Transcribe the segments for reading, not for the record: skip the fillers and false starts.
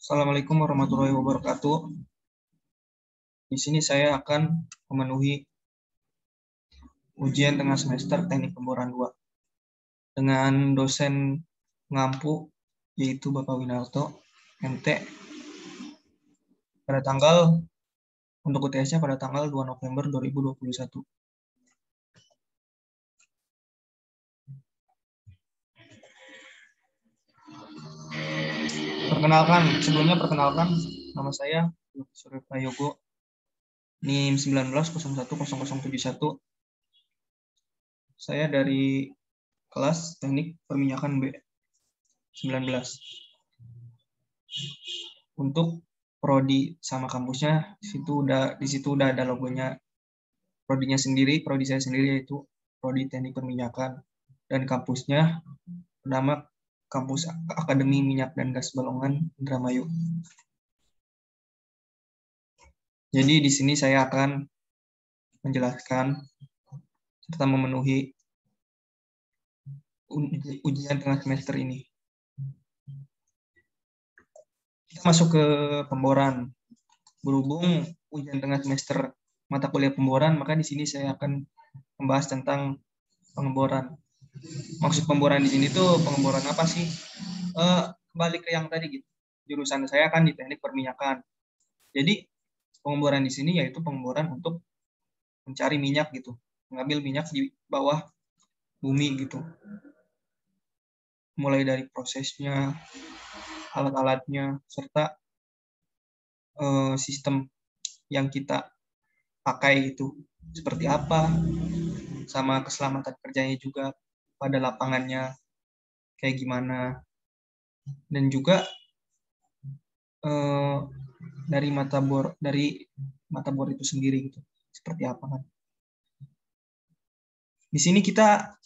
Assalamualaikum warahmatullahi wabarakatuh. Di sini saya akan memenuhi ujian tengah semester Teknik Pemboran 2 dengan dosen pengampu yaitu Bapak Winarto, MT, pada tanggal untuk UTS-nya pada tanggal 2 November 2021. Sebelumnya perkenalkan, nama saya Surya Prayogo, NIM 19010071. Saya dari kelas Teknik Perminyakan B19. Untuk prodi sama kampusnya di situ udah ada logonya. Prodinya sendiri, prodi saya sendiri yaitu Prodi Teknik Perminyakan, dan kampusnya bernama Kampus Akademi Minyak dan Gas Balongan Indramayu. Jadi di sini saya akan menjelaskan serta memenuhi ujian tengah semester ini. Kita masuk ke pemboran. Berhubung ujian tengah semester mata kuliah pemboran, maka di sini saya akan membahas tentang pengeboran. Maksud pemboran di sini tuh pengeboran apa sih? Kembali ke yang tadi gitu. Jurusan saya kan di Teknik Perminyakan. Jadi pengeboran di sini yaitu pengeboran untuk mencari minyak gitu, mengambil minyak di bawah bumi gitu. Mulai dari prosesnya, alat-alatnya, serta sistem yang kita pakai itu seperti apa, sama keselamatan kerjanya juga pada lapangannya kayak gimana, dan juga dari mata bor itu sendiri gitu seperti apa kan. Di sini kita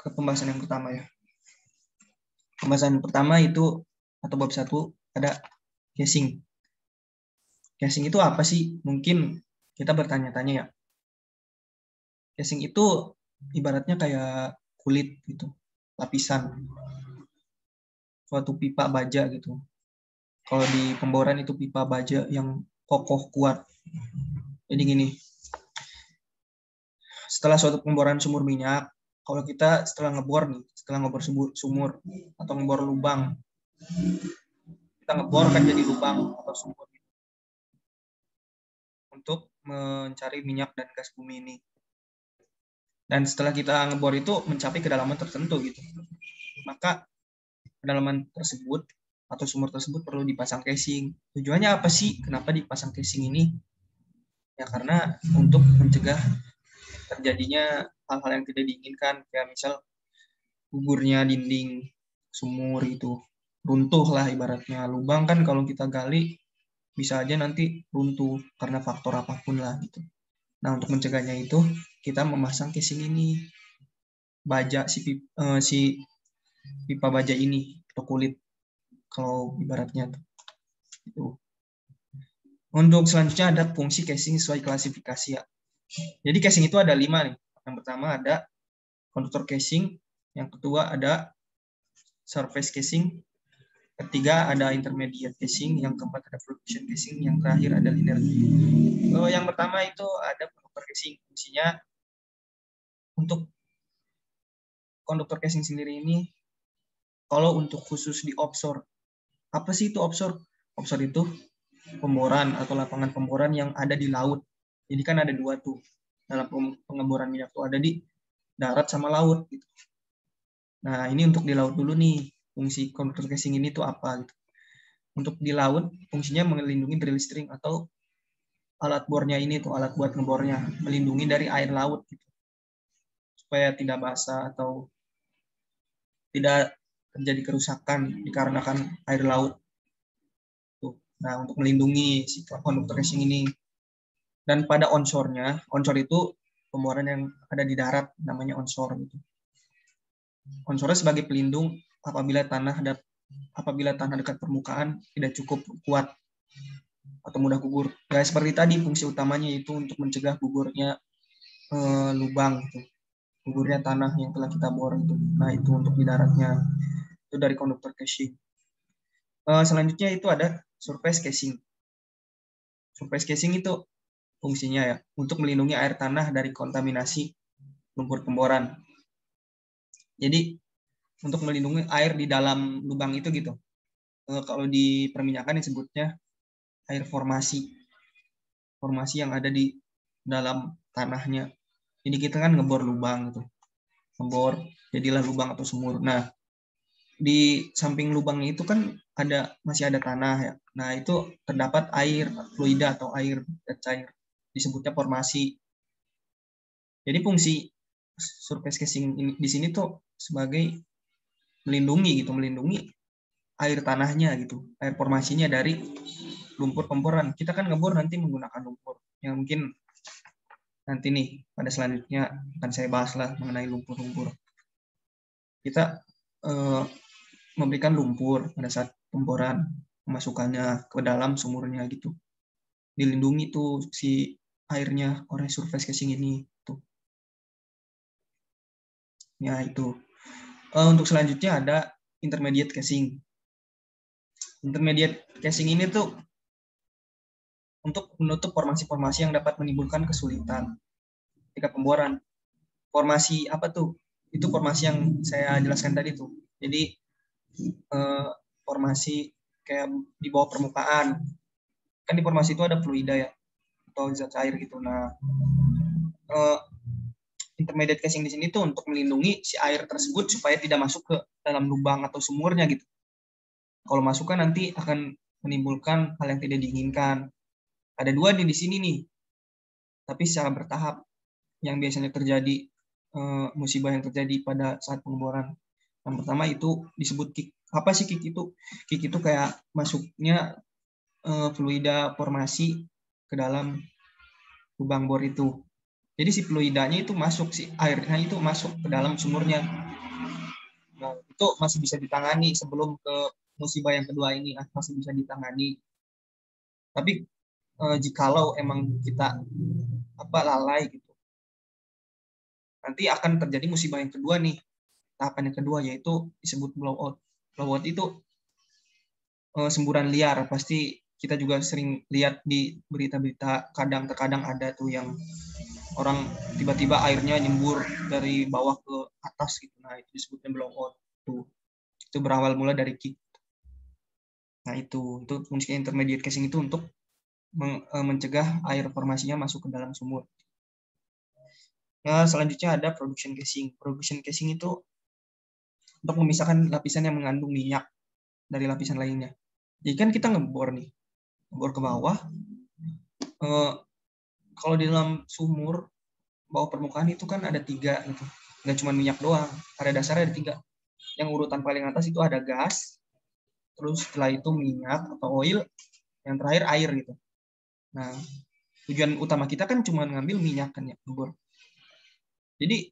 ke pembahasan yang pertama ya. Pembahasan pertama itu atau bab 1 ada casing. Casing itu apa sih? Mungkin kita bertanya-tanya ya. Casing itu ibaratnya kayak kulit gitu, lapisan suatu pipa baja gitu. Kalau di pemboran itu pipa baja yang kokoh kuat. Jadi gini, setelah suatu pemboran sumur minyak, kalau kita setelah ngebor sumur atau ngebor lubang, kita ngebor kan jadi lubang atau sumur untuk mencari minyak dan gas bumi ini. Dan setelah kita ngebor itu mencapai kedalaman tertentu gitu, maka kedalaman tersebut atau sumur tersebut perlu dipasang casing. Tujuannya apa sih? Kenapa dipasang casing ini? Ya karena untuk mencegah terjadinya hal-hal yang tidak diinginkan, kayak misal gugurnya dinding sumur itu, runtuh lah ibaratnya. Lubang kan kalau kita gali bisa aja nanti runtuh karena faktor apapun lah gitu. Nah, untuk mencegahnya itu kita memasang casing ini, baja si pipa baja ini atau kulit kalau ibaratnya itu. Untuk selanjutnya ada fungsi casing sesuai klasifikasi ya. Jadi casing itu ada 5 nih. Yang pertama ada konduktor casing, yang kedua ada surface casing, ketiga ada intermediate casing, yang keempat ada production casing, yang terakhir ada linear. Yang pertama itu ada konduktor casing. Fungsinya untuk konduktor casing sendiri ini, kalau untuk khusus di offshore, apa sih itu offshore? Offshore itu pemboran atau lapangan pemboran yang ada di laut. Jadi kan ada 2 tuh dalam pengeboran minyak tuh, ada di darat sama laut gitu. Nah, ini untuk di laut dulu nih, fungsi konduktor casing ini tuh apa gitu. Untuk di laut, fungsinya melindungi drill string atau alat bornya ini tuh, alat buat ngebornya, melindungi dari air laut gitu. Supaya tidak basah atau tidak terjadi kerusakan dikarenakan air laut. Tuh. Nah, untuk melindungi si konduktor casing ini. Dan pada onshore-nya, onshore itu pemboran yang ada di darat, namanya onshore gitu. Onshore sebagai pelindung apabila tanah dekat permukaan tidak cukup kuat atau mudah gugur. Ya seperti tadi, fungsi utamanya itu untuk mencegah gugurnya lubang gitu. Gugurnya tanah yang telah kita bor itu. Nah, itu untuk di daratnya. Itu dari konduktor casing. Selanjutnya itu ada surface casing. Surface casing itu fungsinya ya untuk melindungi air tanah dari kontaminasi lumpur pemboran. Jadi untuk melindungi air di dalam lubang itu gitu. Kalau di perminyakan disebutnya air formasi. Formasi yang ada di dalam tanahnya. Jadi kita kan ngebor lubang gitu. Ngebor, jadilah lubang atau sumur. Nah, di samping lubangnya itu kan masih ada tanah ya. Nah, itu terdapat air fluida atau air cair. Disebutnya formasi. Jadi fungsi surface casing di sini tuh sebagai melindungi air tanahnya gitu, air formasinya dari lumpur pemboran. Kita kan ngebor nanti menggunakan lumpur. Yang mungkin nanti nih pada selanjutnya akan saya bahas lah mengenai lumpur-lumpur. Kita memberikan lumpur pada saat pemboran, memasukkannya ke dalam sumurnya gitu. Dilindungi tuh si airnya oleh surface casing ini tuh. Ya itu. Untuk selanjutnya ada intermediate casing. Intermediate casing ini tuh untuk menutup formasi-formasi yang dapat menimbulkan kesulitan ketika pemboran. Formasi apa tuh? Itu formasi yang saya jelaskan tadi tuh. Jadi formasi kayak di bawah permukaan. Kan di formasi itu ada fluida ya, atau zat cair gitu. Nah, intermediate casing di sini tuh untuk melindungi si air tersebut supaya tidak masuk ke dalam lubang atau sumurnya gitu. Kalau masuk kan nanti akan menimbulkan hal yang tidak diinginkan. Ada dua nih di sini nih, tapi secara bertahap. Yang biasanya terjadi musibah yang terjadi pada saat pengeboran. Yang pertama itu disebut kick. Apa sih kick itu? Kick itu kayak masuknya fluida formasi ke dalam lubang bor itu. Jadi si fluidanya itu masuk, si airnya itu masuk ke dalam sumurnya. Nah, itu masih bisa ditangani sebelum ke musibah yang kedua ini, masih bisa ditangani. Tapi jikalau emang kita lalai gitu, nanti akan terjadi musibah yang kedua nih. Tahapan yang kedua yaitu disebut blowout. Blowout itu semburan liar. Pasti kita juga sering lihat di berita-berita, terkadang ada tuh yang orang tiba-tiba airnya nyembur dari bawah ke atas gitu. Nah, itu disebutnya blowout. Itu berawal mula dari kick. Nah, itu fungsi intermediate casing itu untuk mencegah air formasinya masuk ke dalam sumur. Nah, selanjutnya ada production casing. Production casing itu untuk memisahkan lapisan yang mengandung minyak dari lapisan lainnya. Jadi kan kita ngebor ke bawah. Kalau di dalam sumur bawah permukaan itu kan ada 3 gitu. Nggak cuma minyak doang, pada dasarnya ada 3. Yang urutan paling atas itu ada gas, terus setelah itu minyak atau oil, yang terakhir air gitu. Nah, tujuan utama kita kan cuma ngambil minyak kan ya, ngebor. Jadi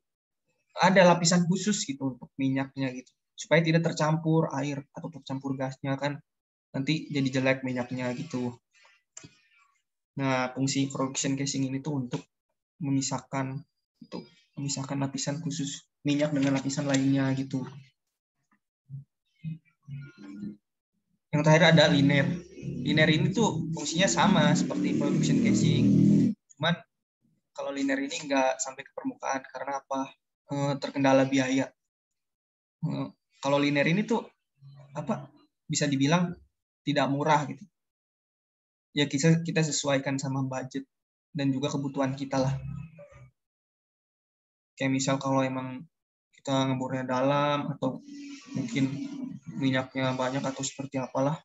ada lapisan khusus gitu untuk minyaknya gitu, supaya tidak tercampur air atau tercampur gasnya kan nanti jadi jelek minyaknya gitu. Nah, fungsi production casing ini tuh untuk memisahkan lapisan khusus minyak dengan lapisan lainnya gitu. Yang terakhir ada liner. Liner ini tuh fungsinya sama seperti production casing. Cuman kalau liner ini nggak sampai ke permukaan karena apa? Terkendala biaya. Kalau liner ini tuh bisa dibilang tidak murah gitu. Ya kita sesuaikan sama budget dan juga kebutuhan kita lah. Kayak misal kalau emang kita ngebornya dalam atau mungkin minyaknya banyak atau seperti apalah.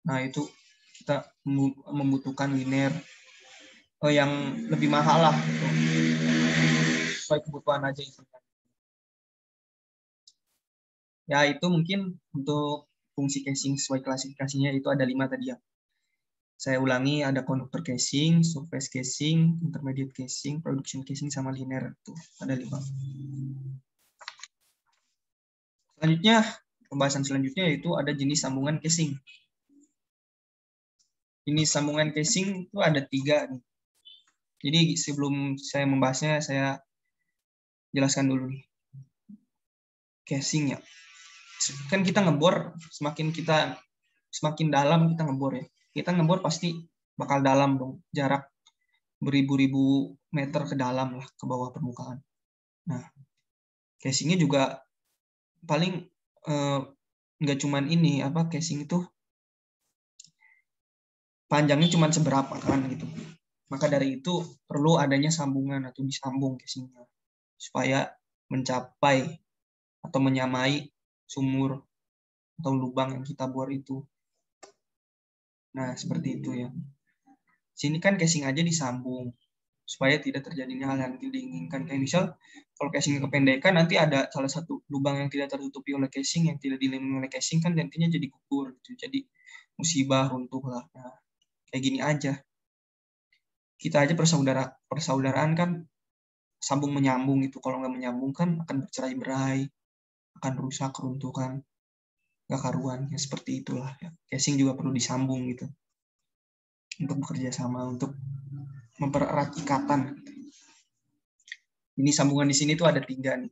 Nah, itu kita membutuhkan liner yang lebih mahal lah gitu. Sesuai kebutuhan aja itu. Ya, itu mungkin untuk fungsi casing sesuai klasifikasinya itu ada 5 tadi ya. Saya ulangi, ada conductor casing, surface casing, intermediate casing, production casing, sama liner. Tuh, ada 5. Selanjutnya, pembahasan selanjutnya yaitu ada jenis sambungan casing. Jenis sambungan casing itu ada 3 nih. Jadi sebelum saya membahasnya, saya jelaskan dulu nih. Casing ya. Kan kita ngebor, semakin kita semakin dalam kita ngebor ya. Kita ngebor pasti bakal dalam dong, jarak beribu-ribu meter ke dalam lah, ke bawah permukaan. Nah, casingnya juga paling nggak cuman ini, casing itu panjangnya cuman seberapa kan gitu. Maka dari itu perlu adanya sambungan atau disambung casingnya supaya mencapai atau menyamai sumur atau lubang yang kita bor itu. Nah, seperti itu ya. Sini kan casing aja disambung supaya tidak terjadinya hal yang tidak diinginkan. Kayak misal kalau casing kependekan nanti ada salah satu lubang yang tidak tertutupi oleh casing, yang tidak dilindungi oleh casing, kan nantinya jadi gugur gitu. Jadi musibah, runtuh lah. Nah, kayak gini aja. Kita aja persaudaraan kan sambung menyambung gitu. Kalau nggak menyambung kan akan bercerai-berai, akan rusak, keruntuhan, nggak karuan. Ya seperti itulah ya. Casing juga perlu disambung gitu. Untuk bekerja sama, untuk mempererat ikatan. Ini sambungan di sini tuh ada 3 nih.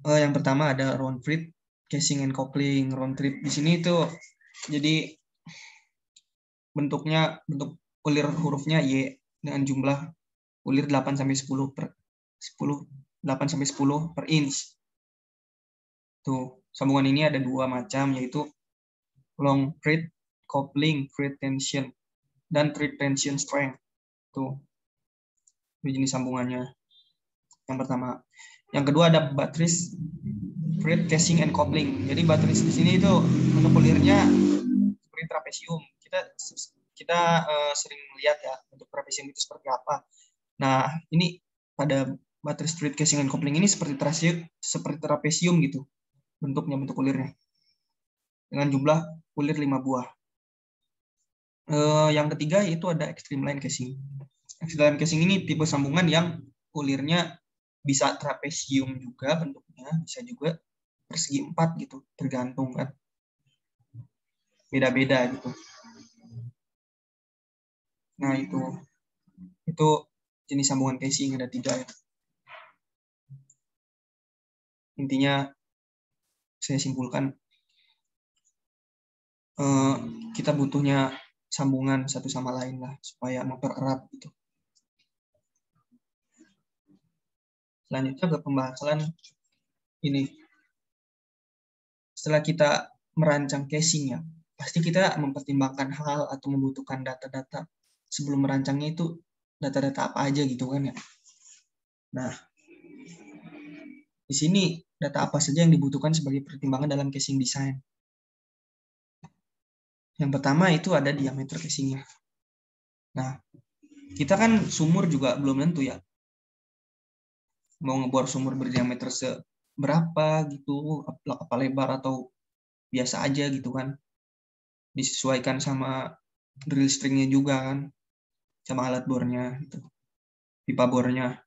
Yang pertama ada round trip, casing and coupling. Round trip di sini tuh jadi bentuk ulir hurufnya Y dengan jumlah ulir 8 sampai 10 per 8 sampai 10 per inch. Tuh, sambungan ini ada 2 macam, yaitu long thread coupling thread tension dan thread tension strength. Tuh, ini jenis sambungannya. Yang pertama. Yang kedua ada buttress thread casing and coupling. Jadi buttress di sini itu bentuk ulirnya seperti trapesium. Kita sering melihat ya bentuk trapesium itu seperti apa. Nah, ini pada buttress thread casing and coupling ini seperti trapesium gitu. Bentuk ulirnya. Dengan jumlah ulir 5 buah. Yang ketiga itu ada extreme line casing. Extreme line casing ini tipe sambungan yang ulirnya bisa trapesium juga bentuknya, bisa juga persegi 4 gitu, tergantung kan. Beda-beda gitu. Nah, itu jenis sambungan casing ada 3 ya. Intinya saya simpulkan kita butuhnya sambungan satu sama lain lah supaya mempererat gitu. Selanjutnya ke pembahasan ini. Setelah kita merancang casing ya, pasti kita mempertimbangkan hal atau membutuhkan data-data sebelum merancangnya itu data-data apa aja gitu kan ya. Nah, di sini data apa saja yang dibutuhkan sebagai pertimbangan dalam casing design. Yang pertama itu ada diameter casingnya. Nah, kita kan sumur juga belum tentu ya. Mau ngebor sumur berdiameter seberapa gitu, apa lebar atau biasa aja gitu kan. Disesuaikan sama drill stringnya juga kan, sama alat bornya gitu, pipa bornya.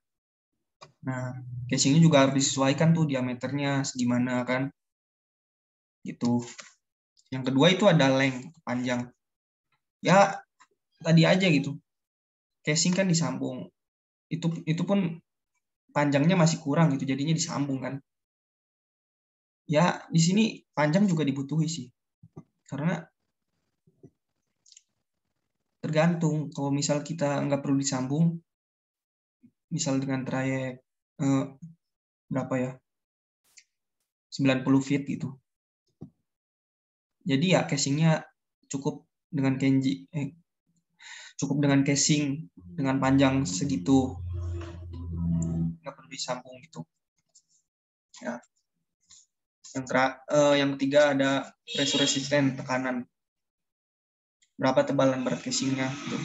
Nah, casingnya juga harus disesuaikan tuh diameternya segimana kan, gitu. Yang kedua itu ada length, panjang. Ya tadi aja gitu, casing kan disambung, itu pun panjangnya masih kurang gitu, jadinya disambung kan. Ya di sini panjang juga dibutuhi sih, karena tergantung. Kalau misal kita nggak perlu disambung, misal dengan trayek berapa ya, 90 feet gitu. Jadi ya casingnya cukup dengan casing dengan panjang segitu, nggak perlu disambung gitu. Ya. Yang ketiga ada pressure resistant, tekanan. Berapa tebalan berat casingnya gitu.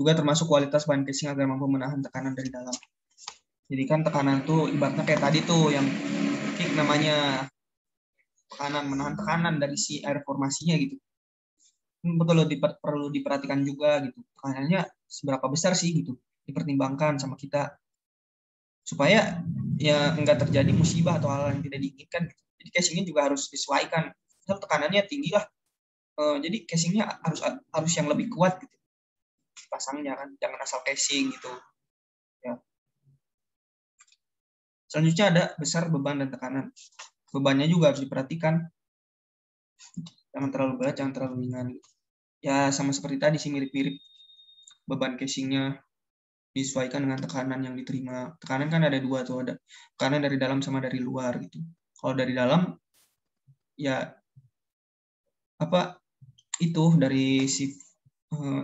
Juga termasuk kualitas bahan casing agar mampu menahan tekanan dari dalam. Jadi kan tekanan tuh ibaratnya kayak tadi tuh yang kick namanya, tekanan, menahan tekanan dari si air formasinya gitu. Perlu diperhatikan juga gitu. Tekanannya seberapa besar sih gitu, dipertimbangkan sama kita supaya ya enggak terjadi musibah atau hal yang tidak diinginkan gitu. Jadi casingnya juga harus disesuaikan. Misal tekanannya tinggi lah, jadi casingnya harus yang lebih kuat gitu pasangnya kan, jangan asal casing gitu ya. Selanjutnya ada besar beban dan tekanan. bebannya juga harus diperhatikan, jangan terlalu berat, jangan terlalu ringan. Ya sama seperti tadi sih, mirip-mirip, beban casingnya disesuaikan dengan tekanan yang diterima. Tekanan kan ada dua tuh, ada tekanan dari dalam sama dari luar gitu. Kalau dari dalam ya apa itu dari si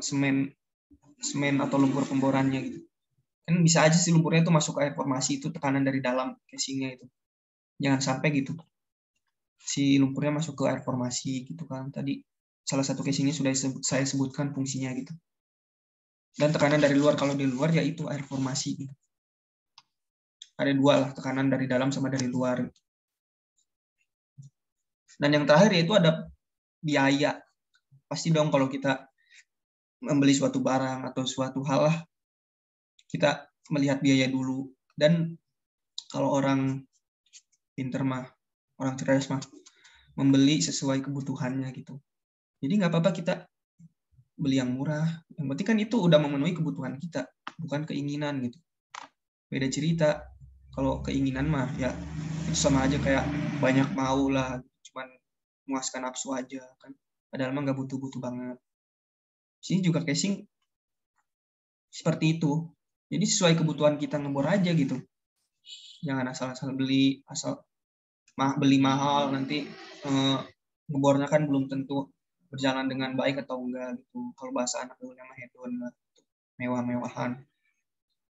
semen atau lumpur pemborannya gitu. Kan bisa aja sih lumpurnya itu masuk ke air formasi, itu tekanan dari dalam casingnya itu. Jangan sampai gitu si lumpurnya masuk ke air formasi gitu kan. Tadi salah satu casingnya sudah saya sebutkan fungsinya gitu. Dan tekanan dari luar, kalau di luar ya itu air formasi gitu. Ada dua lah, tekanan dari dalam sama dari luar. Dan yang terakhir yaitu ada biaya. Pasti dong kalau kita membeli suatu barang atau suatu hal lah, kita melihat biaya dulu. Dan kalau orang pinter mah, orang cerdas mah, membeli sesuai kebutuhannya gitu. Jadi nggak apa-apa kita beli yang murah. Yang penting kan itu udah memenuhi kebutuhan kita, bukan keinginan gitu. Beda cerita. Kalau keinginan mah ya itu sama aja kayak banyak mau lah, cuman memuaskan nafsu aja kan. Padahal mah nggak butuh-butuh banget. Sini juga casing seperti itu. Jadi sesuai kebutuhan kita ngebor aja gitu. Jangan asal-asal beli, asal beli mahal nanti ngebornya kan belum tentu berjalan dengan baik atau enggak gitu. Kalau bahasa anak dulu nama hedon lah, mewah-mewahan.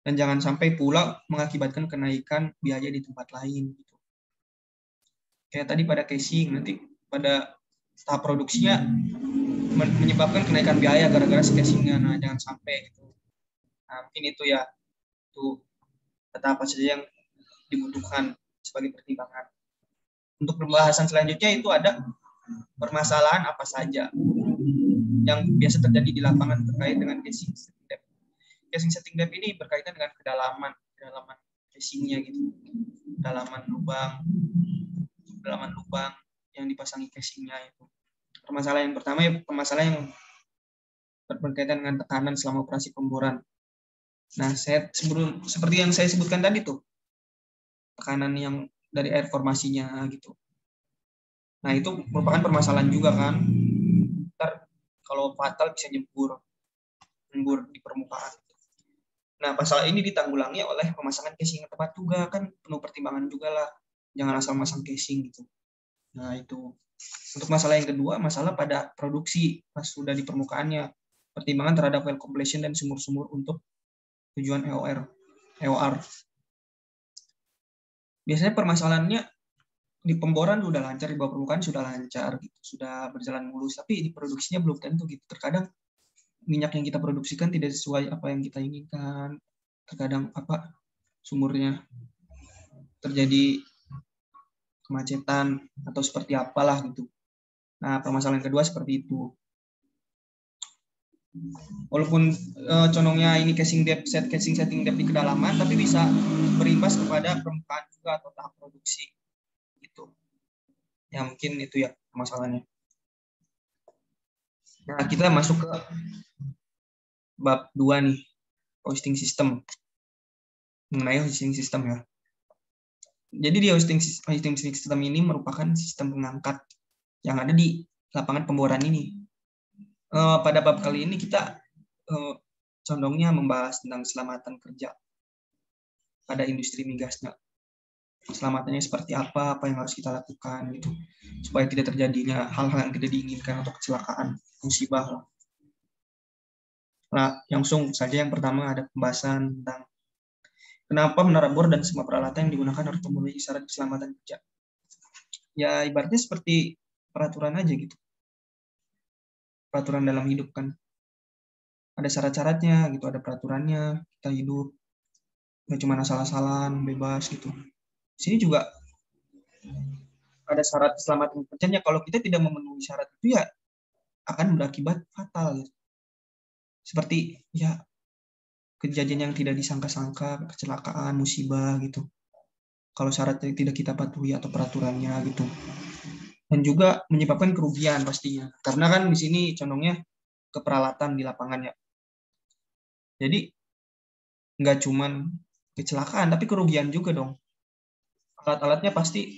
Dan jangan sampai pula mengakibatkan kenaikan biaya di tempat lain gitu. Kayak tadi pada casing, nanti pada tahap produksinya menyebabkan kenaikan biaya gara-gara si casingnya. Nah, jangan sampai gitu. Nah, mungkin itu ya, itu data apa saja yang dibutuhkan sebagai pertimbangan. Untuk pembahasan selanjutnya itu ada permasalahan apa saja yang biasa terjadi di lapangan terkait dengan casing setting depth. Casing setting depth ini berkaitan dengan kedalaman casingnya gitu, kedalaman lubang yang dipasangi casingnya itu. Permasalahan yang pertama ya permasalahan yang berkaitan dengan tekanan selama operasi pemboran. Nah, seperti yang saya sebutkan tadi tuh, tekanan yang dari air formasinya gitu. Nah, itu merupakan permasalahan juga kan. Ntar kalau fatal bisa nyembur di permukaan. Nah, masalah ini ditanggulangi oleh pemasangan casing yang tepat juga, kan penuh pertimbangan juga lah. Jangan asal masang casing gitu. Nah, itu. Untuk masalah yang kedua, masalah pada produksi pas sudah di permukaannya. Pertimbangan terhadap well completion dan sumur-sumur untuk tujuan EOR. Biasanya permasalahannya di pemboran sudah lancar, di bawah permukaan sudah lancar, gitu, sudah berjalan mulus, tapi di produksinya belum tentu gitu. Terkadang minyak yang kita produksikan tidak sesuai apa yang kita inginkan. Terkadang sumurnya terjadi kemacetan atau seperti apalah gitu. Nah, permasalahan kedua seperti itu. Walaupun condongnya ini casing setting depth di kedalaman, tapi bisa berimbas kepada permukaan juga atau tahap produksi gitu. Ya mungkin itu ya masalahnya. Nah, kita masuk ke bab 2 nih, hosting system. Mengenai hosting system ya. Jadi di hosting system ini merupakan sistem pengangkat yang ada di lapangan pemboran ini. Pada bab kali ini kita condongnya membahas tentang keselamatan kerja pada industri migasnya. Keselamatannya seperti apa yang harus kita lakukan gitu, supaya tidak terjadinya hal-hal yang tidak diinginkan atau kecelakaan, musibah lah. Nah, langsung saja yang pertama ada pembahasan tentang kenapa menara bor dan semua peralatan yang digunakan harus memenuhi syarat keselamatan kerja. Ya ibaratnya seperti peraturan aja gitu. Peraturan dalam hidup kan. Ada syarat-syaratnya gitu, ada peraturannya, kita hidup. Nggak cuma asal-asalan, bebas gitu. Di sini juga ada syarat keselamatan kerjanya. Kalau kita tidak memenuhi syarat itu ya akan berakibat fatal gitu. Seperti ya kejadian yang tidak disangka-sangka, kecelakaan, musibah gitu. Kalau syaratnya tidak kita patuhi atau peraturannya gitu. Dan juga menyebabkan kerugian pastinya. Karena kan di sini condongnya ke peralatan di lapangannya. Jadi nggak cuman kecelakaan, tapi kerugian juga dong. Alat-alatnya pasti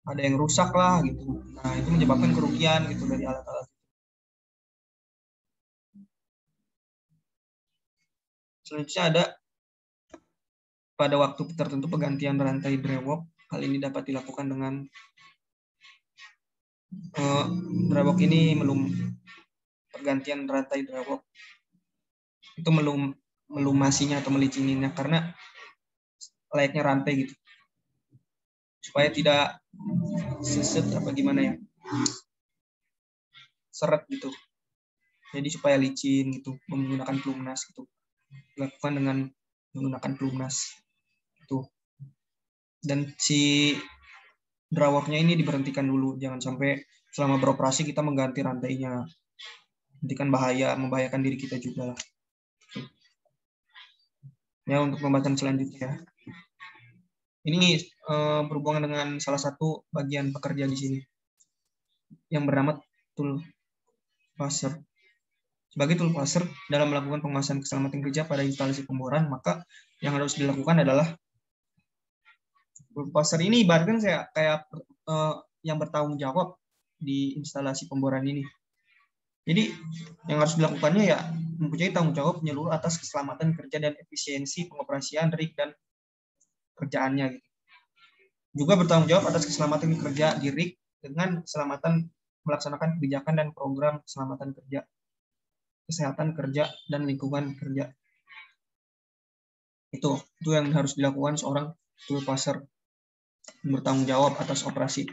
ada yang rusak lah gitu. Nah, itu menyebabkan kerugian gitu dari alat-alat. Selanjutnya ada pada waktu tertentu penggantian rantai brewok. Hal ini dapat dilakukan dengan brewok ini pergantian rantai brewok itu melumasinya atau melicininya karena layaknya rantai gitu, supaya tidak seset apa gimana ya, seret gitu. Jadi supaya licin gitu, menggunakan pelumnas gitu. Dilakukan dengan menggunakan pelumnas itu. Dan si drawoknya ini diberhentikan dulu, jangan sampai selama beroperasi kita mengganti rantainya. Nanti kan membahayakan diri kita juga lah. Ya, untuk pembahasan selanjutnya. Ini berhubungan dengan salah satu bagian pekerja di sini yang bernama tool passer. Sebagai tool passer dalam melakukan pengawasan keselamatan kerja pada instalasi pemboran, maka yang harus dilakukan adalah tool passer ini ibaratkan kayak yang bertanggung jawab di instalasi pemboran ini. Jadi yang harus dilakukannya ya mempunyai tanggung jawab menyeluruh atas keselamatan kerja dan efisiensi pengoperasian rig dan kerjaannya gitu. Juga bertanggung jawab atas keselamatan kerja di rig dengan keselamatan melaksanakan kebijakan dan program keselamatan kerja, kesehatan kerja, dan lingkungan kerja. Itu yang harus dilakukan seorang tool passer, bertanggung jawab atas operasi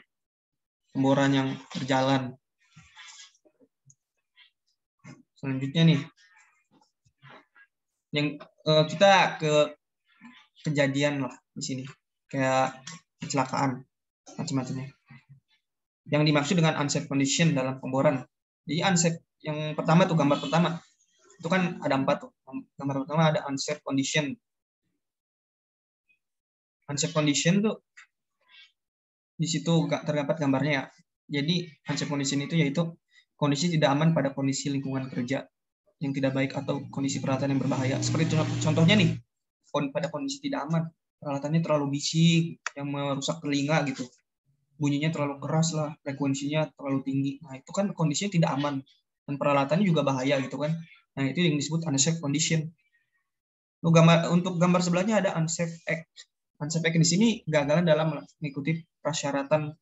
pemboran yang berjalan. Selanjutnya nih, yang kita ke kejadian lah di sini, kayak kecelakaan macam-macamnya. Yang dimaksud dengan unsafe condition dalam pemboran. Jadi unsafe yang pertama tuh, gambar pertama itu kan ada 4 tuh. Gambar pertama ada unsafe condition. Unsafe condition tuh di situ terdapat gambarnya ya. Jadi unsafe condition itu yaitu kondisi tidak aman pada kondisi lingkungan kerja yang tidak baik atau kondisi peralatan yang berbahaya. Seperti contohnya nih, pada kondisi tidak aman, peralatannya terlalu bising yang merusak telinga gitu. Bunyinya terlalu keras lah, frekuensinya terlalu tinggi. Nah, itu kan kondisinya tidak aman dan peralatannya juga bahaya gitu kan. Nah, itu yang disebut unsafe condition. Untuk gambar sebelahnya ada unsafe act. Unsafe act di sini gagalan dalam mengikuti persyaratan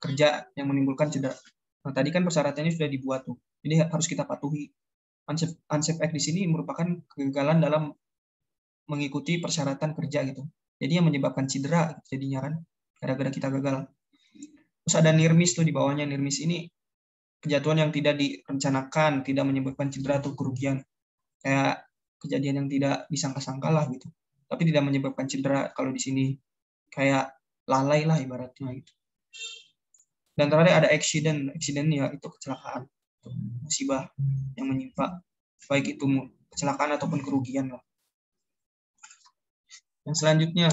kerja yang menimbulkan cedera. Nah, tadi kan persyaratannya sudah dibuat tuh. Jadi harus kita patuhi. Unsafe act di sini merupakan kegagalan dalam mengikuti persyaratan kerja gitu. Jadi yang menyebabkan cedera jadinya kan gara-gara kita gagal. Terus ada near miss tuh di bawahnya. Near miss ini kejatuhan yang tidak direncanakan, tidak menyebabkan cedera atau kerugian. Kayak kejadian yang tidak disangka-sangka lah gitu. Tapi tidak menyebabkan cedera. Kalau di sini kayak lalai lah ibaratnya gitu. Dan terakhir ada accident. Accident ya itu kecelakaan, musibah yang menimpa, baik itu kecelakaan ataupun kerugian lah. Yang selanjutnya,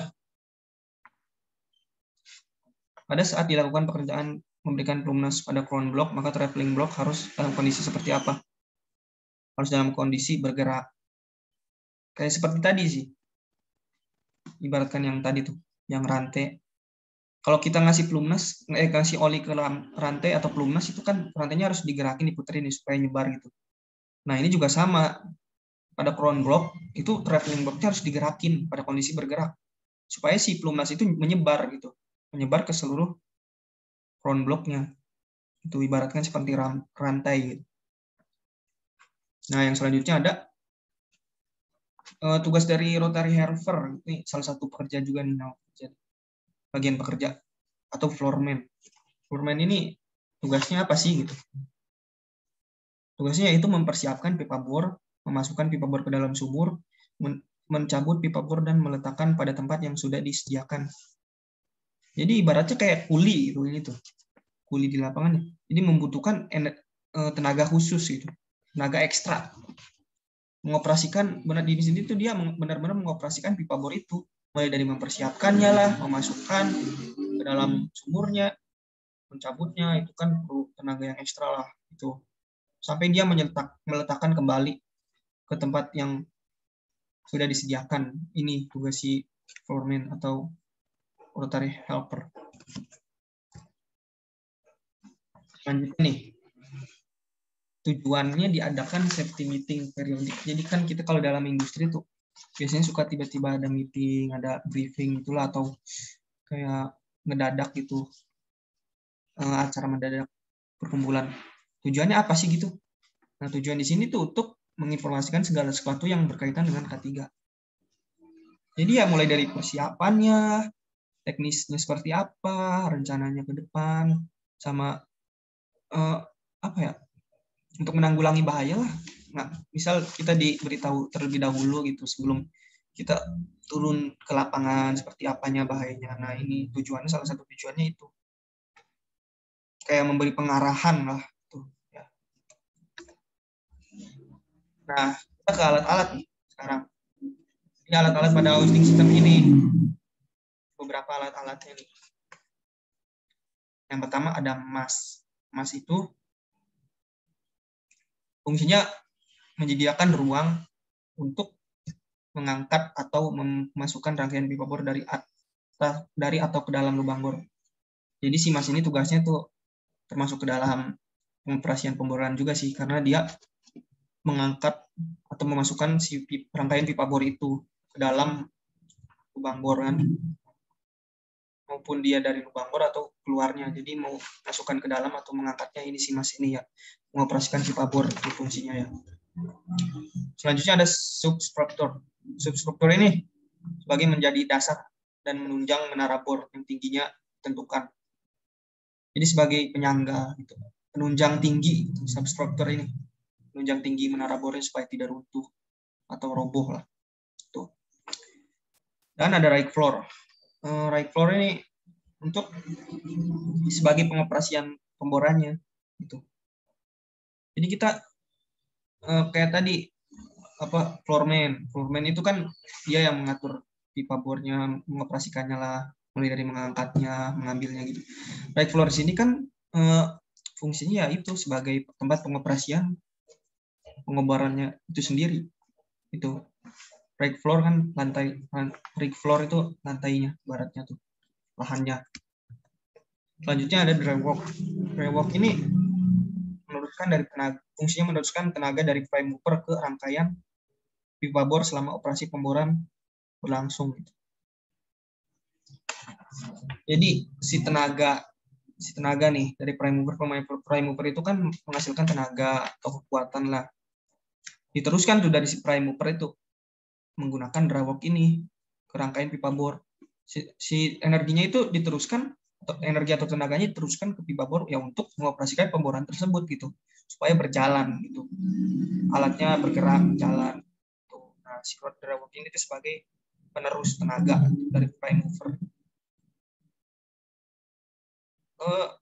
pada saat dilakukan pekerjaan memberikan pelumnas pada crown block, maka traveling block harus dalam kondisi seperti apa? Harus dalam kondisi bergerak. Kayak seperti tadi sih. Ibaratkan yang tadi tuh, yang rantai. Kalau kita ngasih pelumnas, kasih oli ke rantai atau pelumnas, itu kan rantainya harus digerakin, diputerin supaya nyebar gitu. Nah, ini juga sama. Pada crown block, itu traveling blocknya harus digerakin pada kondisi bergerak. Supaya si pelumnas itu menyebar gitu. Menyebar ke seluruh crown blocknya. Itu ibaratkan seperti rantai gitu. Nah, yang selanjutnya ada tugas dari rotary helper. Ini salah satu pekerja juga nih, bagian pekerja atau floorman. Floorman ini tugasnya apa sih gitu? Tugasnya yaitu mempersiapkan pipa bor, memasukkan pipa bor ke dalam sumur, mencabut pipa bor dan meletakkan pada tempat yang sudah disediakan. Jadi ibaratnya kayak kuli gitu ini tuh. Kuli di lapangan. Jadi membutuhkan tenaga khusus gitu. Tenaga ekstra. Mengoperasikan di sini tuh dia benar-benar mengoperasikan pipa bor itu, mulai dari mempersiapkannya lah, memasukkan ke dalam sumurnya, mencabutnya, itu kan perlu tenaga yang ekstra lah itu, sampai dia meletakkan kembali ke tempat yang sudah disediakan. Ini tugas si foreman atau rotary helper. Lanjut nih, tujuannya diadakan safety meeting periodik. Jadi kan kita kalau dalam industri tuh biasanya suka tiba-tiba ada meeting, ada briefing itulah, atau kayak ngedadak gitu, acara mendadak, perkumpulan. Tujuannya apa sih gitu? Nah, tujuan di sini tuh untuk menginformasikan segala sesuatu yang berkaitan dengan K3. Jadi ya mulai dari persiapannya, teknisnya seperti apa, rencananya ke depan, sama apa ya, untuk menanggulangi bahaya lah. Nah, misal kita diberitahu terlebih dahulu gitu sebelum kita turun ke lapangan seperti apanya bahayanya. Nah, ini tujuannya, salah satu tujuannya itu kayak memberi pengarahan lah tuh ya. Nah, kita ke alat-alat nih sekarang. Ini alat-alat pada hosting system ini. Beberapa alat-alatnya nih. Yang pertama ada MAS. MAS itu fungsinya menyediakan ruang untuk mengangkat atau memasukkan rangkaian pipa bor dari atau ke dalam lubang bor. Jadi si MAS ini tugasnya tuh termasuk ke dalam pengoperasian pemboran juga sih, karena dia mengangkat atau memasukkan si rangkaian pipa bor itu ke dalam lubang bor kan, maupun dia dari lubang bor atau keluarnya. Jadi mau masukkan ke dalam atau mengangkatnya, ini si MAS ini ya, mengoperasikan pipa bor itu fungsinya ya. Selanjutnya ada substruktur. Substruktur ini sebagai menjadi dasar dan menunjang menara bor yang tingginya ditentukan. Jadi sebagai penyangga gitu, penunjang tinggi gitu, substruktur ini, penunjang tinggi menara bornya supaya tidak runtuh atau roboh lah. Tuh. Dan ada rake floor. Rake floor ini untuk sebagai pengoperasian pemborannya gitu. Jadi kita kayak tadi apa, floorman itu kan dia yang mengatur pipa bornya, mengoperasikannya lah, mulai dari mengangkatnya, mengambilnya gitu. Rake floor di sini kan fungsinya ya itu sebagai tempat pengoperasian pengobarannya itu sendiri. Itu rake floor kan rake floor itu lantainya, baratnya tuh lahannya. Selanjutnya ada dry walk. Dry walk ini meneruskan dari tenaga, fungsinya meneruskan tenaga dari prime mover ke rangkaian pipa bor selama operasi pemboran berlangsung. Jadi si tenaga nih dari prime mover itu kan menghasilkan tenaga atau kekuatan lah. Diteruskan tuh dari si prime mover itu menggunakan dry walk ini ke rangkaian pipa bor. Si energinya itu diteruskan, atau energi atau tenaganya diteruskan ke pipa bor ya untuk mengoperasikan pemboran tersebut gitu, supaya berjalan gitu, alatnya bergerak jalan. Nah, si dry walk ini itu sebagai penerus tenaga dari prime mover.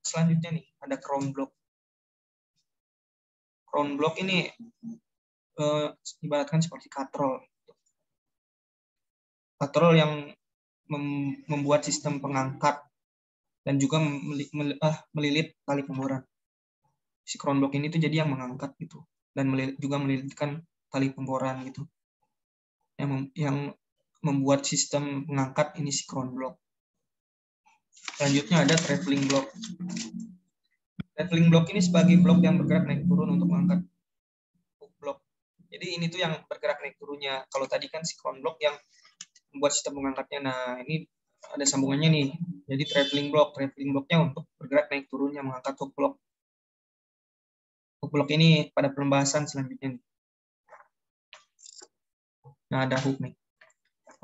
Selanjutnya nih ada crown block. Crown block ini ibaratkan seperti katrol. Katrol yang membuat sistem pengangkat dan juga melilit tali pemboran. Si crown block ini tuh jadi yang mengangkat gitu, dan juga melilitkan tali pemboran gitu. Yang membuat sistem pengangkat ini si crown block. Selanjutnya ada traveling block. Traveling block ini sebagai blok yang bergerak naik turun untuk mengangkat hook block. Jadi ini tuh yang bergerak naik turunnya. Kalau tadi kan si crown block yang membuat sistem mengangkatnya. Nah, ini ada sambungannya nih. Jadi traveling blocknya untuk bergerak naik turunnya mengangkat hook block. Hook block ini pada pembahasan selanjutnya nih. Nah, ada hook nih.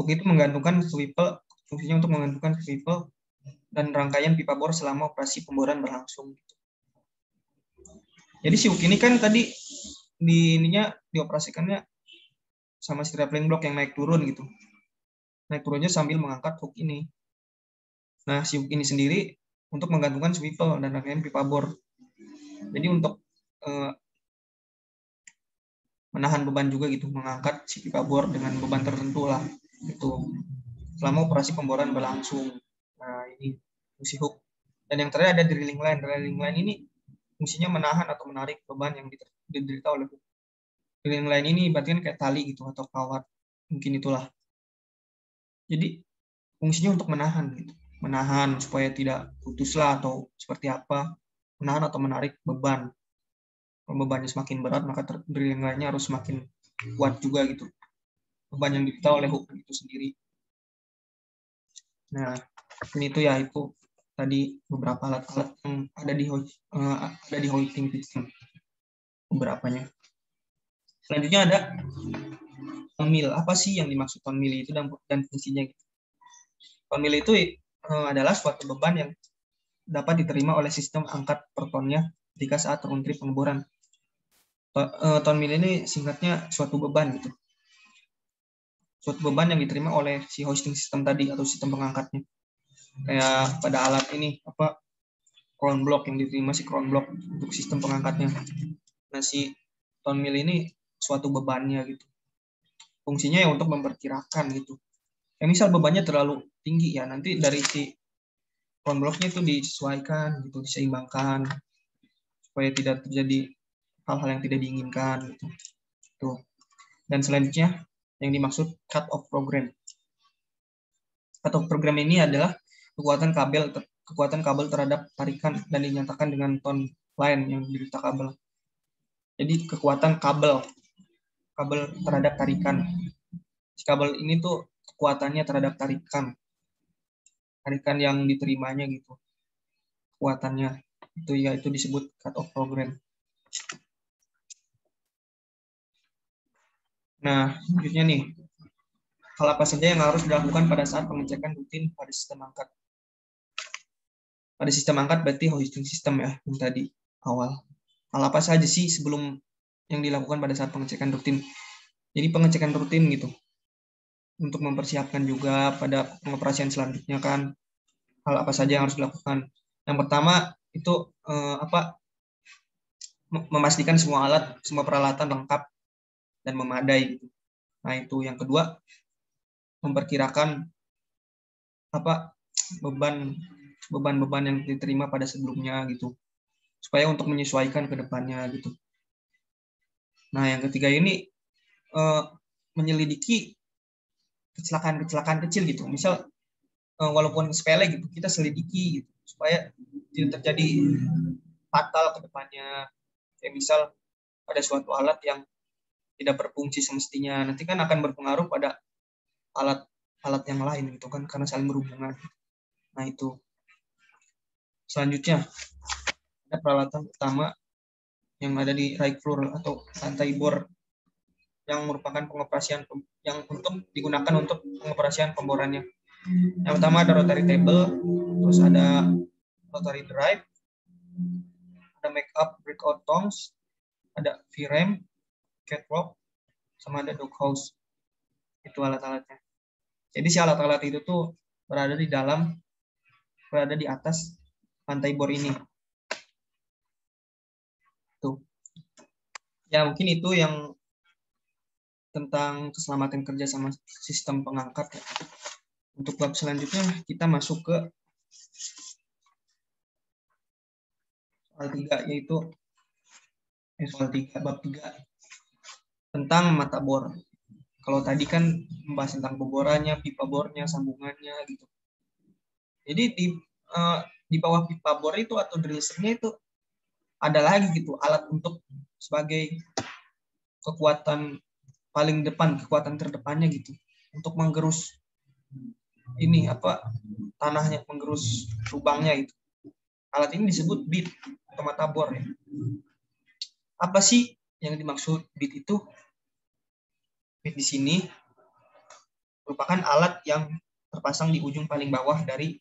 Hook itu menggantungkan swivel, fungsinya untuk menggantungkan swivel dan rangkaian pipa bor selama operasi pemboran berlangsung. Jadi si hook ini kan tadi dioperasikannya sama si traveling block yang naik turun gitu. Naik turunnya sambil mengangkat hook ini. Nah, si hook ini sendiri untuk menggantungkan swivel dan rangkaian pipa bor. Jadi untuk menahan beban juga gitu, mengangkat si pipa bor dengan beban tertentu lah gitu selama operasi pemboran berlangsung. Nah, ini fungsi hook. Dan yang terakhir ada drilling line. Drilling line ini fungsinya menahan atau menarik beban yang diderita oleh hook. Drilling line ini berarti kan kayak tali gitu atau kawat, mungkin itulah. Jadi fungsinya untuk menahan gitu, menahan supaya tidak putus lah atau seperti apa. menahan atau menarik beban. Kalau bebannya semakin berat, maka drilling line-nya harus semakin kuat juga gitu. Beban yang dipikul oleh hook itu sendiri. Nah, ini itu ya itu tadi beberapa alat-alat yang ada di hoisting system, beberapanya. Selanjutnya ada tone mill. Apa sih yang dimaksud tone mill itu dan fungsinya? Tone mill itu adalah suatu beban yang dapat diterima oleh sistem angkat per tonnya ketika saat round trip pengeboran. Tone mill ini singkatnya suatu beban gitu. Suatu beban yang diterima oleh si hoisting system tadi atau sistem pengangkatnya. Kayak pada alat ini crown block yang diterima si crown block untuk sistem pengangkatnya. Nah, si tone mill ini suatu bebannya gitu. Fungsinya ya untuk memperkirakan gitu. Ya misal bebannya terlalu tinggi ya, nanti dari si crown blocknya itu disesuaikan gitu, diseimbangkan supaya tidak terjadi hal-hal yang tidak diinginkan gitu. Tuh. Dan selanjutnya yang dimaksud cut off program. Cut off program ini adalah kekuatan kabel terhadap tarikan dan dinyatakan dengan tone line yang diderita kabel. Jadi kekuatan kabel terhadap tarikan. Kabel ini tuh kekuatannya terhadap tarikan yang diterimanya gitu. Kekuatannya itu disebut cut off program. Nah, selanjutnya nih, hal apa saja yang harus dilakukan pada saat pengecekan rutin pada sistem angkat? Pada sistem angkat berarti hoisting system ya, yang tadi awal. Hal apa saja sih sebelum yang dilakukan pada saat pengecekan rutin? Jadi pengecekan rutin gitu, untuk mempersiapkan juga pada pengoperasian selanjutnya kan, hal apa saja yang harus dilakukan. Yang pertama itu memastikan semua peralatan lengkap dan memadai gitu. Nah, itu yang kedua, memperkirakan beban-beban yang diterima pada sebelumnya gitu, supaya untuk menyesuaikan ke depannya gitu. Nah, yang ketiga ini menyelidiki kecelakaan kecil gitu. Misal walaupun sepele gitu, kita selidiki gitu supaya tidak terjadi fatal ke depannya. Kayak misal ada suatu alat yang tidak berfungsi semestinya, nanti kan akan berpengaruh pada alat yang lain gitu kan, karena saling berhubungan. Nah, itu. Selanjutnya ada peralatan utama yang ada di rake floor atau lantai bor yang merupakan pengoperasian yang digunakan untuk pengoperasian pemborannya. Yang pertama ada rotary table, terus ada rotary drive, ada make up breakout tongs, ada V-ram, catwalk, sama ada doghouse. Itu alat-alatnya. Jadi si alat-alat itu tuh berada di atas lantai bor ini. Tuh. Ya mungkin itu yang tentang keselamatan kerja sama sistem pengangkat. Untuk bab selanjutnya kita masuk ke soal 3, yaitu soal 3, bab 3 tentang mata bor. Kalau tadi kan membahas tentang pemborannya, pipa bornya, sambungannya gitu. Jadi di bawah pipa bor itu atau drillernya itu ada lagi gitu alat untuk sebagai kekuatan paling depan, kekuatan terdepannya gitu, untuk menggerus tanahnya, menggerus lubangnya itu. Alat ini disebut bit atau mata bor ya. Apa sih yang dimaksud bit itu? Bit di sini merupakan alat yang terpasang di ujung paling bawah dari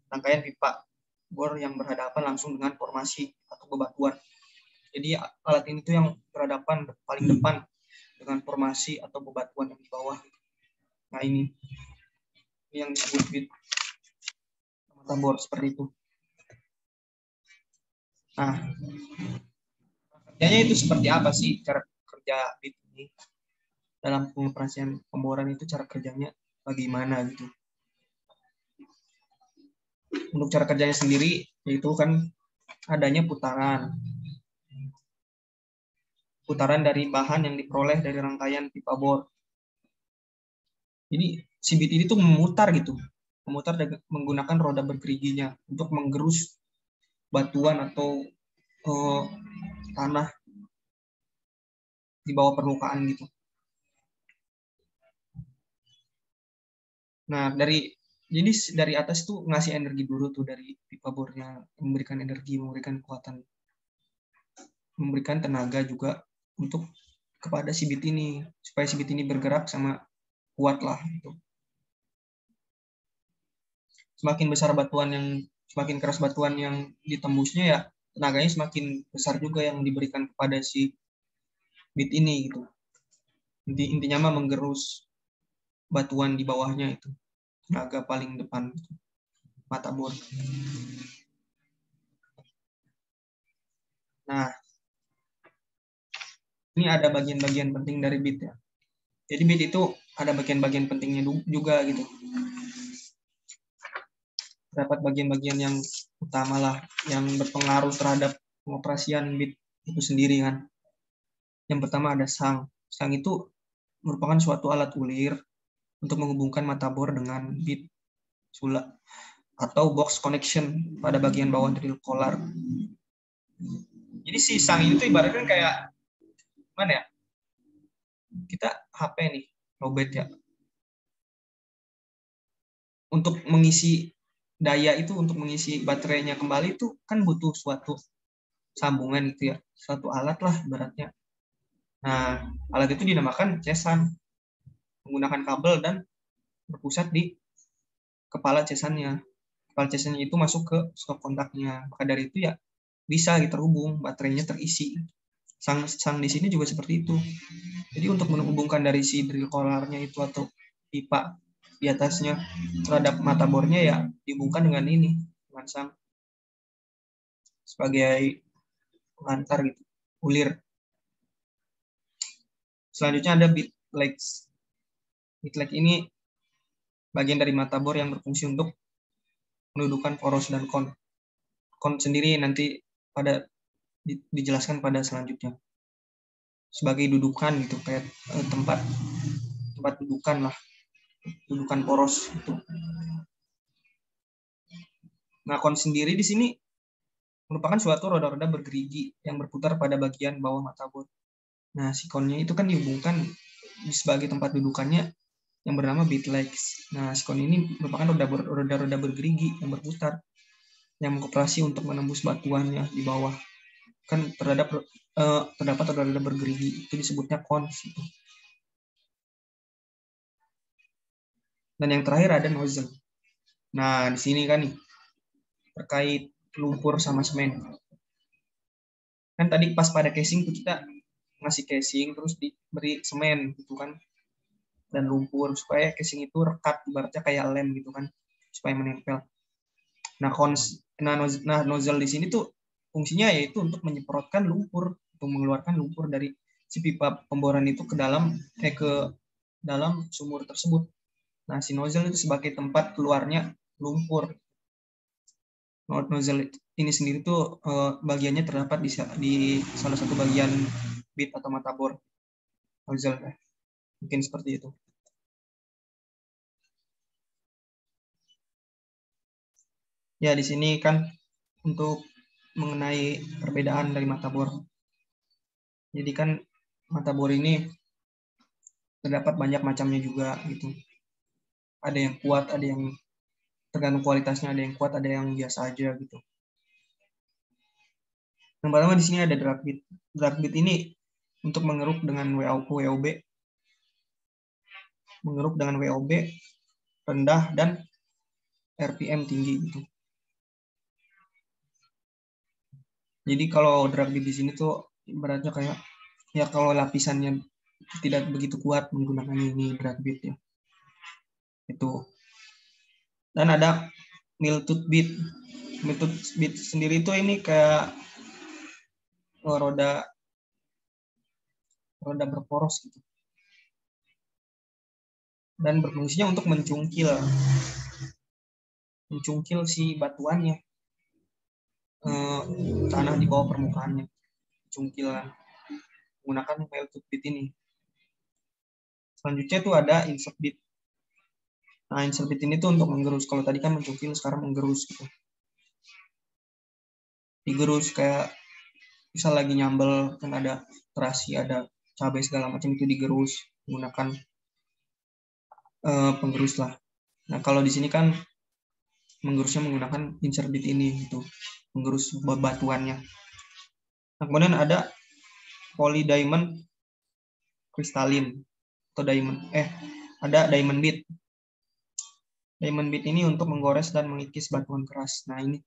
rangkaian pipa bor yang berhadapan langsung dengan formasi atau bebatuan. Jadi alat ini tuh yang berhadapan paling depan dengan formasi atau bebatuan yang di bawah. Nah, ini yang disebut bit mata bor seperti itu. Nah, kerjanya itu seperti apa sih cara kerja bit ini? Dalam pengoperasian pemboran itu cara kerjanya bagaimana gitu. Untuk cara kerjanya sendiri yaitu kan adanya putaran dari bahan yang diperoleh dari rangkaian pipa bor. Jadi si bit ini tuh memutar menggunakan roda bergeriginya untuk menggerus batuan atau tanah di bawah permukaan gitu. Nah, jadi dari atas tuh ngasih energi dulu tuh dari pipa bornya, memberikan energi, memberikan kekuatan, memberikan tenaga juga untuk kepada si bit ini, supaya si bit ini bergerak sama kuat lah gitu. Semakin besar batuan yang, semakin keras batuan yang ditembusnya ya, tenaganya semakin besar juga yang diberikan kepada si bit ini gitu. Intinya mah menggerus batuan di bawahnya itu, tenaga paling depan gitu, mata bor. Nah, ini ada bagian-bagian penting dari bit ya. Jadi bit itu ada bagian-bagian pentingnya juga gitu. Terdapat bagian-bagian yang utama lah, yang berpengaruh terhadap pengoperasian bit itu sendiri kan. Yang pertama ada sang. Sang itu merupakan suatu alat ulir untuk menghubungkan mata bor dengan bit sula atau box connection pada bagian bawah drill collar. Jadi si sang itu ibaratnya kayak mana ya? Kita HP nih, lowbat ya. Untuk mengisi daya itu, untuk mengisi baterainya kembali itu kan butuh suatu sambungan gitu ya, suatu alat lah ibaratnya. Nah, alat itu dinamakan cesan, menggunakan kabel dan berpusat di kepala cesannya. Kepala cesannya itu masuk ke stop kontaknya. Maka dari itu ya bisa terhubung, baterainya terisi. Sang di sini juga seperti itu. Jadi untuk menghubungkan dari si drill collarnya itu atau pipa di atasnya terhadap mata bornya ya dihubungkan dengan ini, dengan sang sebagai pengantar gitu, ulir. Selanjutnya ada bit legs. Bit leg ini bagian dari mata bor yang berfungsi untuk mendudukan poros dan kon. Kon sendiri nanti dijelaskan pada selanjutnya. Sebagai dudukan gitu, kayak tempat dudukan lah, dudukan poros itu. Nah, kon sendiri di sini merupakan suatu roda-roda bergerigi yang berputar pada bagian bawah mata bor. Nah, si konnya itu kan dihubungkan sebagai tempat dudukannya yang bernama bit legs. Nah, si kon ini merupakan roda-roda bergerigi yang berputar, yang mengoperasi untuk menembus batuannya di bawah. Kan terdapat roda-roda bergerigi, itu disebutnya cons. Dan yang terakhir ada nozzle. Nah, di sini kan nih terkait lumpur sama semen. Kan tadi pas pada casing tuh kita ngasih casing terus diberi semen gitu kan dan lumpur supaya casing itu rekat, ibaratnya kayak lem gitu kan, supaya menempel. Nah, nozzle di sini tuh fungsinya yaitu untuk menyemprotkan lumpur, untuk mengeluarkan lumpur dari si pipa pemboran itu ke dalam sumur tersebut. Nah, si nozzle itu sebagai tempat keluarnya lumpur. Nozzle ini sendiri tuh bagiannya terdapat di salah satu bagian bit atau mata bor nozzle. Mungkin seperti itu. Ya, di sini kan untuk mengenai perbedaan dari mata bor. Jadi kan mata bor ini terdapat banyak macamnya juga gitu. Ada yang kuat, ada yang tergantung kualitasnya, ada yang kuat, ada yang biasa aja gitu. Yang pertama di sini ada drag bit. Drag bit ini untuk mengeruk dengan WOB, rendah dan RPM tinggi gitu. Jadi kalau drag bit di sini tuh ibaratnya kayak ya kalau lapisannya tidak begitu kuat menggunakan ini drag bit ya. Itu. Dan ada Miltooth bit. Miltooth bit sendiri itu ini kayak roda berporos gitu. Dan berfungsinya untuk mencungkil si batuannya, tanah di bawah permukaannya, cungkilan menggunakan Miltooth bit ini. Selanjutnya tuh ada insert bit. Nah, insert bit ini tuh untuk menggerus. Kalau tadi kan mencungkil, sekarang menggerus gitu. Digerus kayak misal lagi nyambel kan ada terasi, ada cabai segala macam itu digerus menggunakan penggerus lah. Nah kalau di sini kan menggerusnya menggunakan insert bit ini gitu, menggerus batuannya. Nah, kemudian ada polydiamond crystalline atau ada diamond bit. Diamond bit ini untuk menggores dan mengikis batuan keras. Nah ini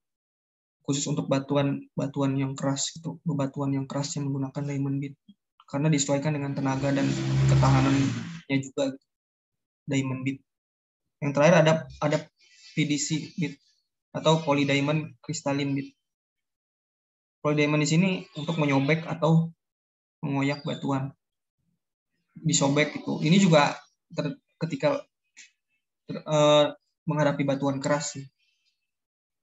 khusus untuk batuan yang keras itu, batuan yang keras yang menggunakan diamond bit karena disesuaikan dengan tenaga dan ketahanannya juga diamond bit. Yang terakhir ada PDC bit atau polydiamond crystalline bit. Polydiamond di sini untuk menyobek atau mengoyak batuan. Disobek itu. Ini juga ketika menghadapi batuan keras.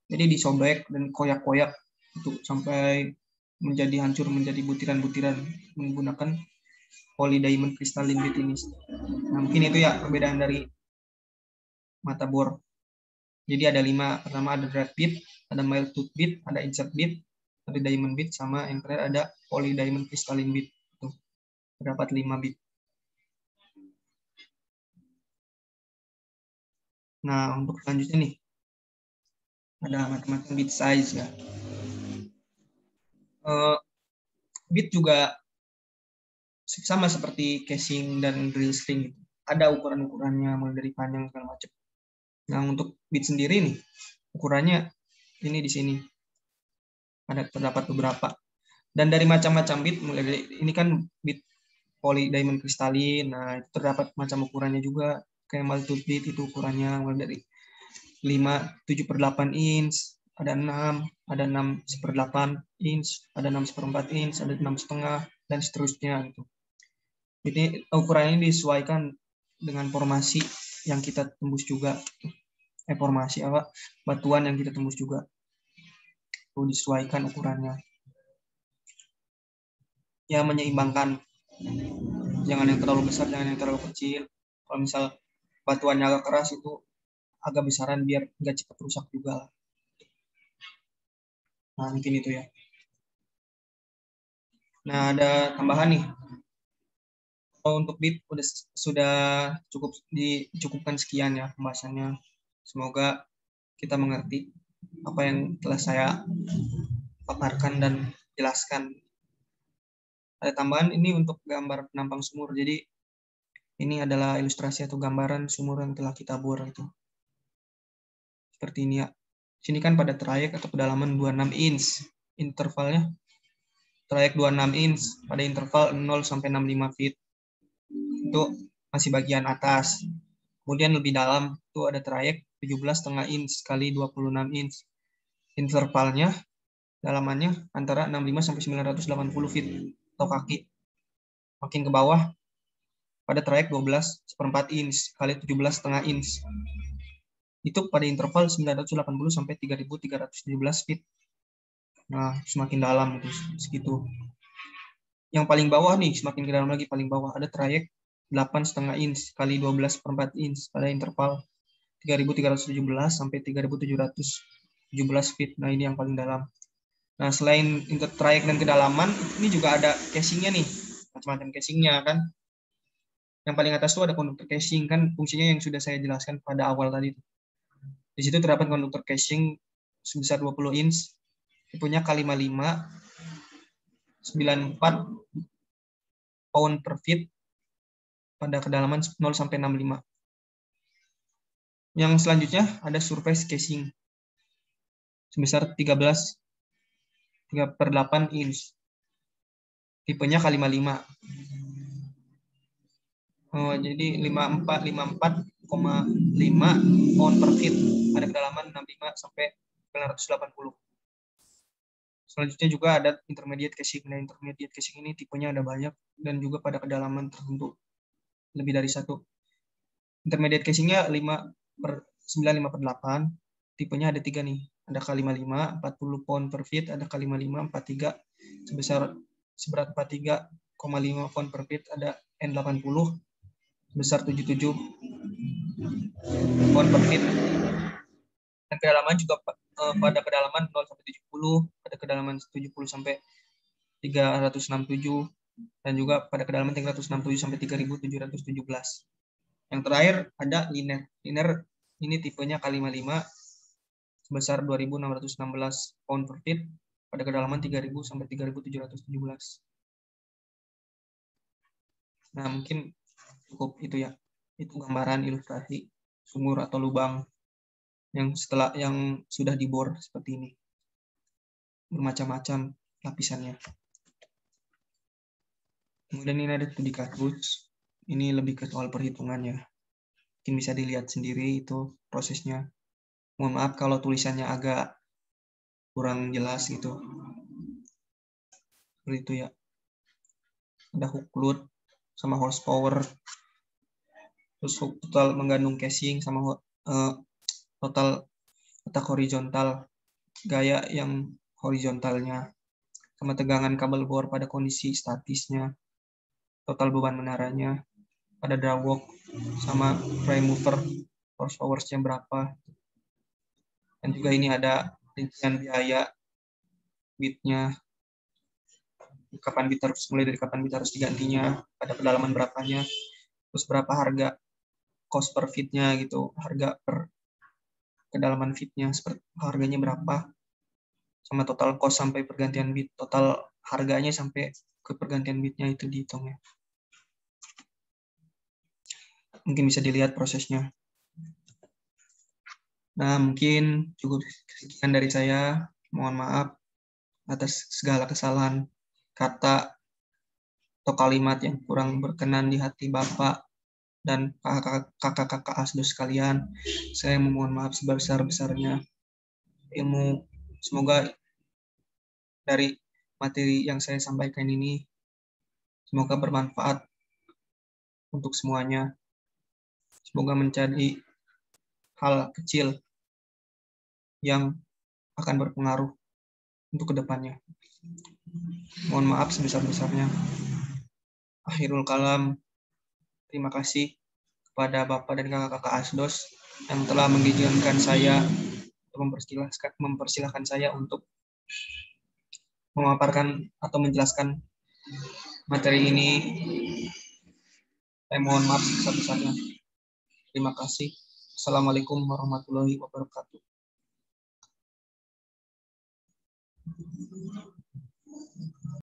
Jadi disobek dan koyak-koyak itu sampai menjadi hancur menjadi butiran-butiran menggunakan polydiamond crystalline bit ini. Nah, mungkin itu ya perbedaan dari mata bor. Jadi ada 5. Pertama ada drag bit, ada mild tooth bit, ada insert bit, ada diamond bit, sama yang terakhir ada polydiamond crystalline bit. Tuh, terdapat 5 bit. Nah, untuk selanjutnya nih, ada macam-macam bit size ya. Bit juga sama seperti casing dan drill string. Ada ukuran-ukurannya mulai dari panjang segala macam. Nah, untuk bit sendiri nih, ukurannya ini di sini. Terdapat beberapa. Dan dari macam-macam bit, mulai dari ini kan bit polydiamond crystalline. Nah, itu terdapat macam ukurannya juga. Kayak multi bit itu ukurannya mulai dari 7/8 inch, ada 6, ada 6/8 inch, ada 6/4 inch, ada 6,5, dan seterusnya gitu. Jadi ukuran ini disesuaikan dengan formasi yang kita tembus juga. Formasi apa? Batuan yang kita tembus juga. Itu disesuaikan ukurannya. Ya menyeimbangkan. Jangan yang terlalu besar, jangan yang terlalu kecil. Kalau misal batuannya agak keras itu agak besaran biar nggak cepat rusak juga. Nah, mungkin itu ya. Nah, ada tambahan nih. Untuk bit sudah dicukupkan sekian ya pembahasannya. Semoga kita mengerti apa yang telah saya paparkan dan jelaskan. Ada tambahan ini untuk gambar penampang sumur. Jadi ini adalah ilustrasi atau gambaran sumur yang telah kita bor itu. Seperti ini ya. Sini kan pada trayek atau kedalaman 26 inch. Intervalnya trayek 26 inch pada interval 0 sampai 65 feet. Itu masih bagian atas. Kemudian lebih dalam itu ada trayek 17,5 inch kali 26 inch. Intervalnya dalamannya antara 65 sampai 980 feet atau kaki. Makin ke bawah pada trayek 12/4 inch kali 17,5 inch. Itu pada interval 980 sampai 3.317 feet. Nah, semakin dalam itu segitu. Yang paling bawah nih, semakin ke dalam lagi paling bawah ada trayek 8,5 inch kali 12/4 inch pada interval 3.317 sampai 3.717 feet. Nah, ini yang paling dalam. Nah, selain trayek dan kedalaman, ini juga ada casingnya nih. Macam-macam casingnya kan. Yang paling atas itu ada konduktor casing kan, fungsinya yang sudah saya jelaskan pada awal tadi. Di situ terdapat konduktor casing sebesar 20 inch, tipenya K55, 94 pound per feet pada kedalaman 0 sampai 65. Yang selanjutnya ada surface casing sebesar 3/8 inch. Tipenya K55. Jadi 54,5 pound per feet pada kedalaman 65 sampai 980. Selanjutnya juga ada intermediate casing. Nah, intermediate casing ini tipenya ada banyak dan juga pada kedalaman tertentu lebih dari 1. Intermediate casingnya 9/8. Tipenya ada 3 nih. Ada K55, 40 pound per feet, ada K55, 43, seberat 43,5 pound per feet, ada N80, sebesar 77 pound per feet. Dan kedalaman juga pada kedalaman 0 sampai 70, pada kedalaman 70 sampai 367 dan juga pada kedalaman 367 sampai 3717. Yang terakhir ada liner. Liner ini tipenya K55 sebesar 2616 pound per feet pada kedalaman 3000 sampai 3717. Nah, mungkin cukup itu ya. Itu gambaran ilustrasi sumur atau lubang yang sudah dibor seperti ini. Bermacam-macam lapisannya. Kemudian ini ada studi kasus. Ini lebih ke soal perhitungannya. Mungkin bisa dilihat sendiri itu prosesnya. Mohon maaf kalau tulisannya agak kurang jelas gitu. Seperti itu ya. Ada hook load sama horsepower. Terus total mengandung casing sama total letak horizontal, gaya yang horizontalnya, sama tegangan kabel bor pada kondisi statisnya, total beban menaranya, ada drawwalk sama prime mover horsepower-nya berapa. Dan juga ini ada rincian biaya bitnya, kapan bit harus mulai dari kapan bit harus digantinya, pada kedalaman berapanya, terus berapa harga cost per fitnya gitu, harga per kedalaman fitnya seperti harganya berapa, sama total cost sampai pergantian bit, total harganya sampai ke pergantian bitnya itu dihitung ya. Mungkin bisa dilihat prosesnya. Nah, mungkin cukup sekian dari saya. Mohon maaf atas segala kesalahan kata atau kalimat yang kurang berkenan di hati Bapak dan kakak-kakak asdos sekalian. Saya memohon maaf sebesar-besarnya. Semoga dari materi yang saya sampaikan ini semoga bermanfaat untuk semuanya. Semoga menjadi hal kecil yang akan berpengaruh untuk kedepannya. Mohon maaf sebesar-besarnya. Akhirul kalam, terima kasih kepada Bapak dan kakak-kakak asdos yang telah mengizinkan saya, mempersilahkan saya untuk memaparkan atau menjelaskan materi ini. Saya mohon maaf sebesar-besarnya. Terima kasih. Assalamualaikum warahmatullahi wabarakatuh.